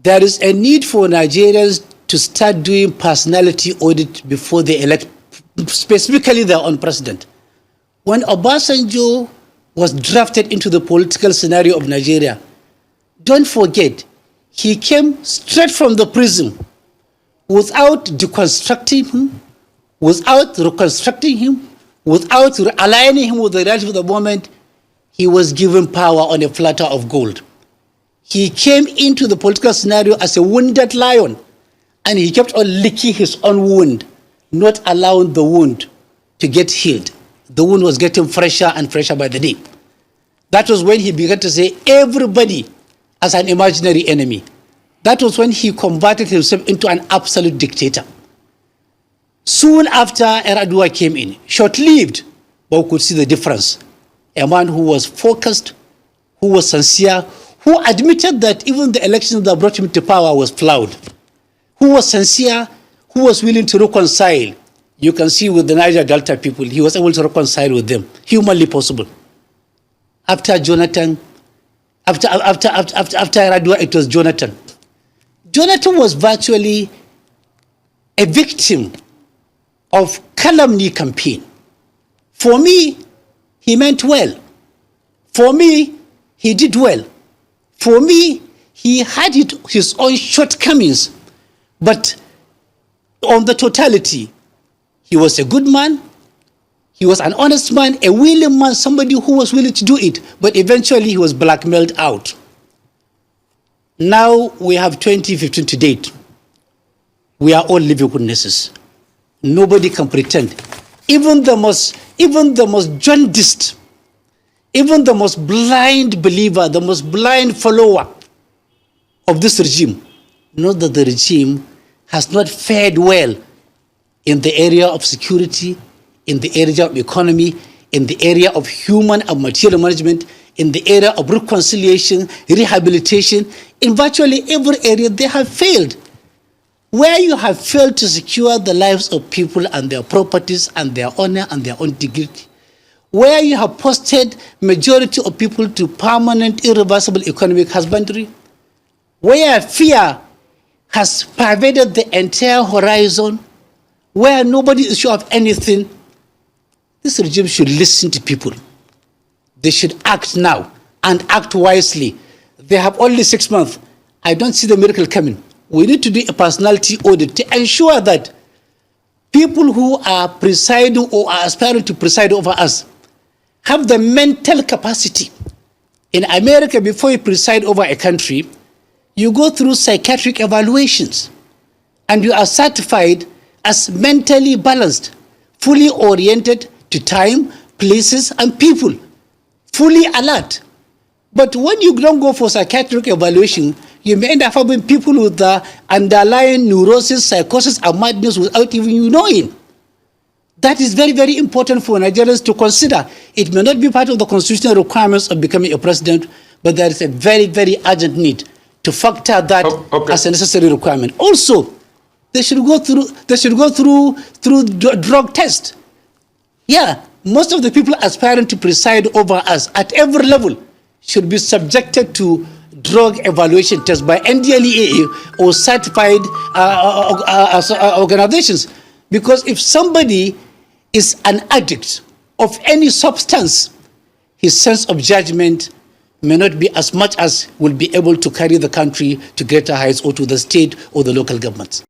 There is a need for Nigerians to start doing personality audit before they elect, specifically their own president. When Obasanjo was drafted into the political scenario of Nigeria, don't forget, he came straight from the prison without deconstructing him, without reconstructing him, without aligning him with the reality of the moment. He was given power on a platter of gold. He came into the political scenario as a wounded lion, and he kept on licking his own wound, not allowing the wound to get healed. The wound was getting fresher and fresher by the day. That was when he began to say everybody as an imaginary enemy. That was when he converted himself into an absolute dictator. Soon after, Yar'Adua came in, short-lived, but we could see the difference. A man who was focused, who was sincere, who admitted that even the election that brought him to power was flawed, who was sincere, who was willing to reconcile. You can see with the Niger Delta people, he was able to reconcile with them, humanly possible. After Jonathan, after Yar'Adua, it was Jonathan. Jonathan was virtually a victim of calumny campaign. For me, he meant well. For me, he did well. For me, he had his own shortcomings. But on the totality, he was a good man. He was an honest man, a willing man, somebody who was willing to do it. But eventually, he was blackmailed out. Now we have 2015 to date. We are all living witnesses. Nobody can pretend. Even the most jaundiced, even the most blind believer, the most blind follower of this regime, knows that the regime has not fared well in the area of security, in the area of economy, in the area of human and material management, in the area of reconciliation, rehabilitation. In virtually every area, they have failed. Where you have failed to secure the lives of people and their properties and their honor and their own dignity, where you have posted majority of people to permanent, irreversible economic husbandry, where fear has pervaded the entire horizon, where nobody is sure of anything, this regime should listen to people. They should act now and act wisely. They have only 6 months. I don't see the miracle coming. We need to do a personality audit to ensure that people who are presiding or are aspiring to preside over us have the mental capacity. In America, before you preside over a country, you go through psychiatric evaluations and you are certified as mentally balanced, fully oriented to time, places, and people, fully alert. But when you don't go for psychiatric evaluation, you may end up having people with the underlying neurosis, psychosis, and madness without even you knowing. That is very, very important for Nigerians to consider. It may not be part of the constitutional requirements of becoming a president, but there is a very, very urgent need to factor that as a necessary requirement. Also, they should go through drug test. Yeah, most of the people aspiring to preside over us at every level should be subjected to drug evaluation tests by NDLEA or certified organizations. Because if somebody is an addict of any substance, his sense of judgment may not be as much as will be able to carry the country to greater heights or to the state or the local governments.